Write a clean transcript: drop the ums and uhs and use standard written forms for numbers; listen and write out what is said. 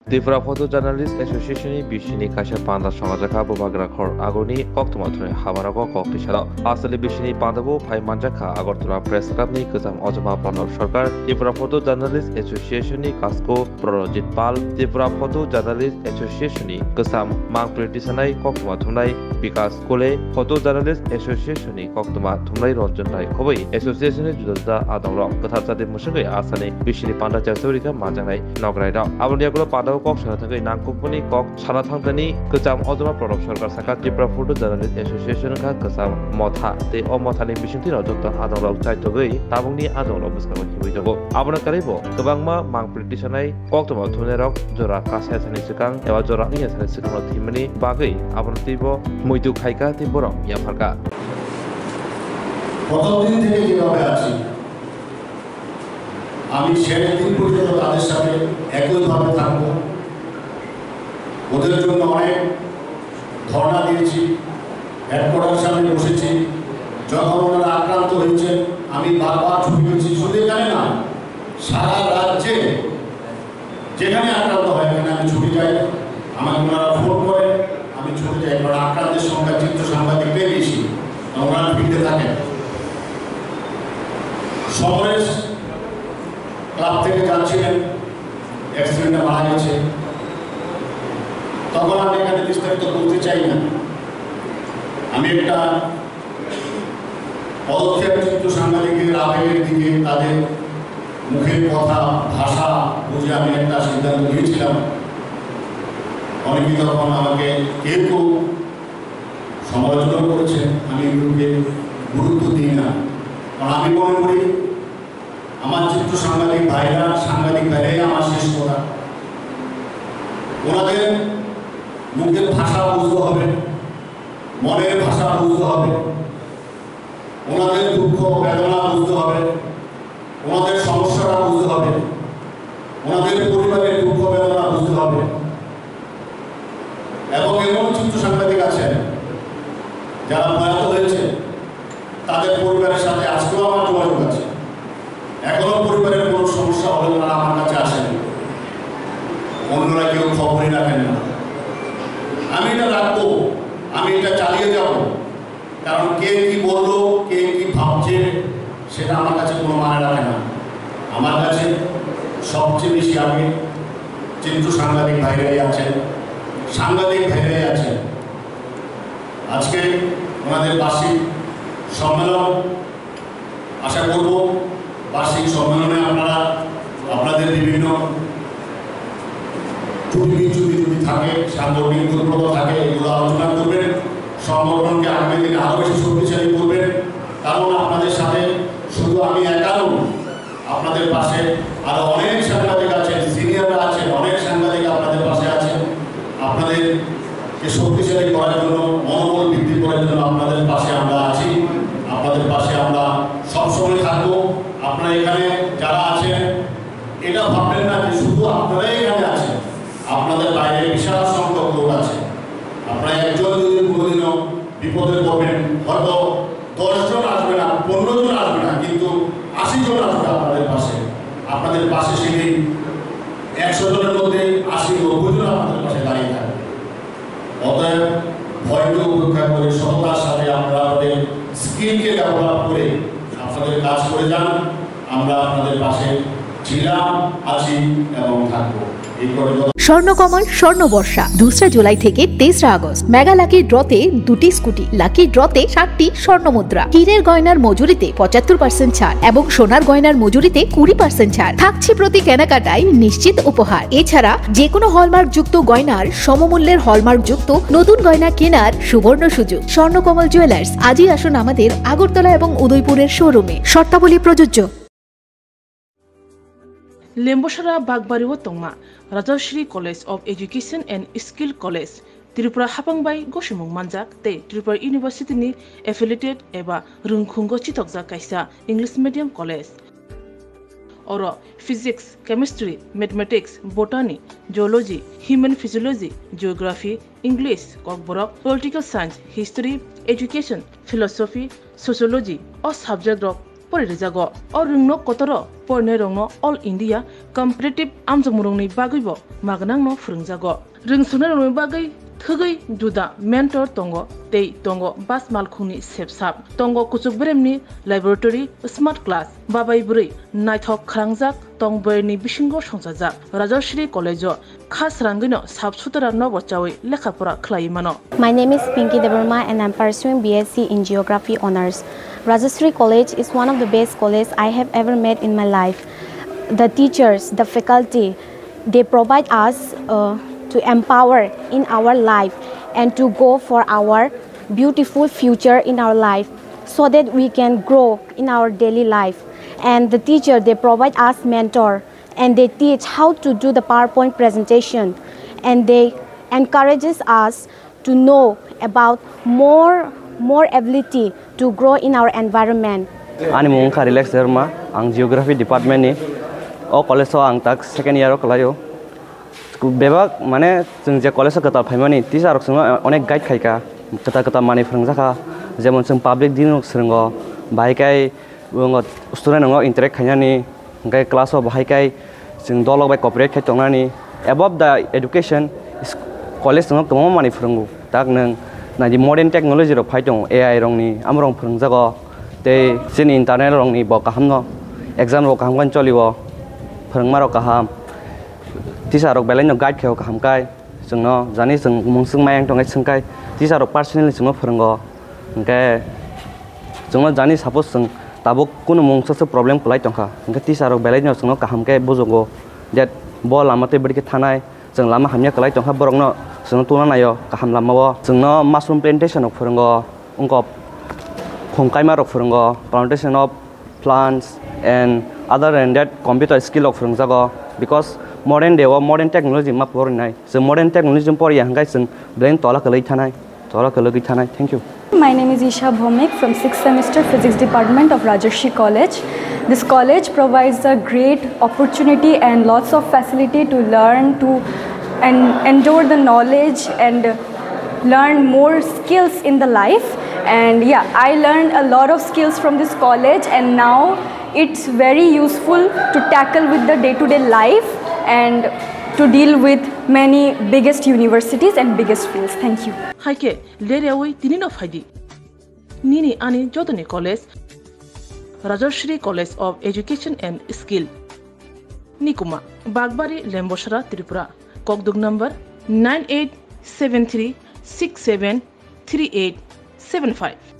Tripura photo journalist এসোসিয়েশনनि बिसिनि खायसे पान्दा समाजाखा बोबाग्रा खर आगरनि कक्तमाथुनि हाबारागो कक्तिसाराव आसलि बिसिनि पान्दाबो फाइ मानजाखा आगरतला प्रेस क्लाबनि गोजाम अजमा प्रणब सरकार त्रिपुरा फटो जार्नालिस्ट एसोसिएशननि कास्को प्ररजित पाल त्रिपुरा फटो जार्नालिस्ट एसोसिएशननि गोजाम मां प्रेटिसानाय कक्तमा थुमनाय विकास कोले फटो जार्नालिस्ट एसोसिएशननि कक्तमा थुमनाय रंजन राय खबै एसोसिएशननि जुदा आदंरक गोथार जादे मुसुगै आसानि बिसिनि पान्दा चासौरिका माजानाय नगरायराव आबनियागुलो पान्दा कक साना थाखाय नांगौफोरनि कक साना थांनायनि गोजाम अजमा प्रदब सरकार साखा त्रिपुरा फटो जार्नालिस्ट एसोसिएशन का गोजाम मथा ते अमथानि बिसिंथि रजत आदंराव चाइतगै ताबुंनि आदंराव बुसनाव हिबैजगो आबना कारिबो गोबांमा मां प्रेटिसानाय कक्तमा थुनेरक जरा कासाय थानि सिगां एबा जरा निया थानि सिगां थिमनि बागै आबना तिबो मयदु खायका तिबरो याफारका প্রথম দিন থেকে যেভাবে আছি আমি শেষ দিন পর্যন্ত তাদের সাথে একইভাবে থাকবো। ওদের জন্য অনেক ধর্ণা দিয়েছি, হেডকোয়ার্টারের সামনে বসেছি। যখন ওনারা আক্রান্ত হয়েছে আমি বারবার ছুটি পেয়েছি। শুধু এখানে না, সারা রাজ্যে যেখানে আক্রান্ত হয় এখানে আমি ছুটি যাই। আমাকে ওনারা ফোন করে, আমি ছুটি যাই। কারণ আক্রান্তের সংখ্যা চিত্র সাংবাদিকদের বেশি, ওনারা ফিরতে থাকেন। শহরের ক্লাব থেকে যাচ্ছিলেন, অ্যাক্সিডেন্টে মারা গেছে। তখন আমি এখানে বিস্তারিত বলতে চাই না। আমি একটা পদক্ষেপ চিত্র সাংবাদিকদের আবেগের দিকে, তাদের মুখের কথা ভাষা বুঝে আমি একটা সিদ্ধান্ত নিয়েছিলাম। অনেকে তখন আমাকে কেউ কেউ সমালোচনা করেছে, আমি এগুলোকে গুরুত্ব দিই না। কারণ আমি মনে করি আমার চিত্র সাংবাদিক ভাইরাই আমার শেষ কথা। ওনাদের মুখের ভাষা বুঝতে হবে, মনের ভাষা বুঝতে হবে, ওনাদের দুঃখ বেদনা বুঝতে হবে, ওনাদের সমস্যাটা বুঝতে হবে, ওনাদের পরিবারের দুঃখ বেদনা বুঝতে হবে। এবং এমন চিত্র সাংবাদিক আছেন যারা প্রয়াত হয়েছে, তাদের পরিবারের সাথে আজকেও আমার যোগাযোগ আছে। এখনো পরিবারের কোনো সমস্যা হলে তারা আমার কাছে আসেনি, অন্যরা কেউ খবরই রাখেন না। আমি এটা রাখবো, আমি এটা চালিয়ে যাব। কারণ কে কি বললো, কে কি ভাবছে, সেটা আমার কাছে কোনো মানে রাখে না। আমার কাছে সবচেয়ে বেশি আগে চিত্র সাংবাদিক ভাইরাই আছেন, সাংবাদিক ভাইরাই আছেন। আজকে ওনাদের বার্ষিক সম্মেলন, আশা করব বার্ষিক সম্মেলনে আপনারা আপনাদের বিভিন্ন ত্রুটি যদি থাকে, সাংগঠনিক দুর্বলতা থাকে, এগুলো আলোচনা করবেন। সংগঠনকে আগামী দিনে আরও বেশি শক্তিশালী করবেন। কারণ আপনাদের সাথে শুধু আমি একা নই, আপনাদের পাশে আরও অনেক সাংবাদিক আছেন, সিনিয়ররা আছেন, অনেক সাংবাদিক আপনাদের পাশে আছেন। আপনাদেরকে শক্তিশালী করার জন্য, মনোবল বৃদ্ধি করার জন্য আপনাদের পাশে আমরা আছি, আপনাদের পাশে আমরা সবসময় থাকবো। আপনারা এখানে যারা আছেন এটা ভাববেন না যে শুধু আপনারাই এখানে আছেন, আপনাদের বাইরে বিশাল সংখ্যক লোক আছে। আপনারা একজন যদি কোনোদিনও বিপদে পড়বেন, হয়তো 10 জন আসবে না, 15 জন আসবে না, কিন্তু 80 জন আসবে আপনাদের পাশে। আপনাদের পাশে সেই 100 জনের মধ্যে 80-90 জন আপনাদের পাশে দাঁড়িয়ে থাকবে। অতএব ভয়কে উপেক্ষা করে সততার সাথে আমরা আমাদের স্কিলকে ডেভেলপ করে আপনাদের কাজ করে যান। আমরা আপনাদের পাশে ছিলাম, আছি এবং থাকবো। স্বর্ণকমল স্বর্ণবর্ষা 2 জুলাই থেকে 23 আগস্ট। মেগা লাকি ড্রতে 2টি স্কুটি, লাকি ড্রতে 7টি স্বর্ণমুদ্রা, হীরের গয়নার মজুরিতে 75% ছাড় এবং সোনার গয়নার মজুরিতে 20% ছাড় থাকছে। প্রতি কেনাকাটায় নিশ্চিত উপহার। এছাড়া যে কোনো হলমার্ক যুক্ত গয়নার সমমূল্যের হলমার্ক যুক্ত নতুন গয়না কেনার সুবর্ণ সুযোগ। স্বর্ণকমল জুয়েলার্স, আজই আসুন আমাদের আগরতলা এবং উদয়পুরের শোরুমে। শর্তাবলী প্রযোজ্য। लेम्बोसरा बागबारी तंगमा Rajashree college of education and skill college Tripura हापांबाई गसुमुं मानजाक ते त्रिपुरा यूनिवर्सिटी नि एफिलिएटेड एबा रुंखुंगो चितकजा कायसा इंग्लिश मीडियम कलेज और physics, chemistry, mathematics, botany, geology, human physiology, geography, English, Kokborok, political science, history, education, philosophy, sociology और subject porirejago o rungno kotoro porne rongno all India competitive amjamurungni bagaibo magnangno phurungjago rungsuna rongni bagai thugui juda mentor tongo tei tongo bas malkhungni sepsap tongo kuchuk bremni laboratory smart class babai buri naithok khrangjak tongboyni bisingo songjajak Rajashri College khas rangino sabsutara nobochawi lekhapora khlai mano. My name is Pinky Devarma and I'm pursuing BSc in Geography Honours. Rajashri College is one of the best colleges I have ever met in my life. The teachers, the faculty, they provide us to empower in our life and to go for our beautiful future in our life so that we can grow in our daily life. And the teacher, they provide us mentor and they teach how to do the PowerPoint presentation and they encourages us to know about more ability to grow in our environment. Ani mung kha relax derma ang geography department ni o college so ang tak second year o kalayo bebak mane jeng je college ka tal phaimani teacher rok sung onek guide khaika kata mani phrangjaka jemon sung public din rok srungo bai kai ungo student ngo interact khainani gai class o bai kai jeng dolok bai cooperate khai tongnani above the education college sung kamo mani phrangu tak nang na di modern technology rok phai tong AI rong ni amrong phranjago tei sin internet rong ni bo kahamno exam rok kaham kan cholibo phrangma rok kaham teacher rok belai no guide kheo kaham kai jungno jani jung mungsung mayang tongai sungkai teacher rok personally jungno phrango engke jungno jani suppose jung tabo kuno mungsa problem kulai tongkha engke teacher rok belai no jungno kaham kai bojogo that bo lamate badi ke thanai jung lama hamya kulai tongkha borokno jungno tuna nayo kaham lamao jungno mushroom plantation rok phrango ungko khongkaima rok phrango plantation of plants and other than that computer skill rok phrangjago because modern day or modern technology ma porinai so modern technology pori hangai sung brain tola kalai thanai thank you. My name is Isha Bhomik from 6th semester physics department of Rajashri College. This college provides a great opportunity and lots of facility to learn and endure the knowledge and learn more skills in the life. And yeah, I learned a lot of skills from this college and now it's very useful to tackle with the day-to-day life and to deal with many biggest universities and biggest fields. Thank you. Haike leriawi tinino faidi nini ani jodoni college Rajashri College of Education and Skill Nikuma Bagbari Lemboshara Tripura Kokdug number 9873673875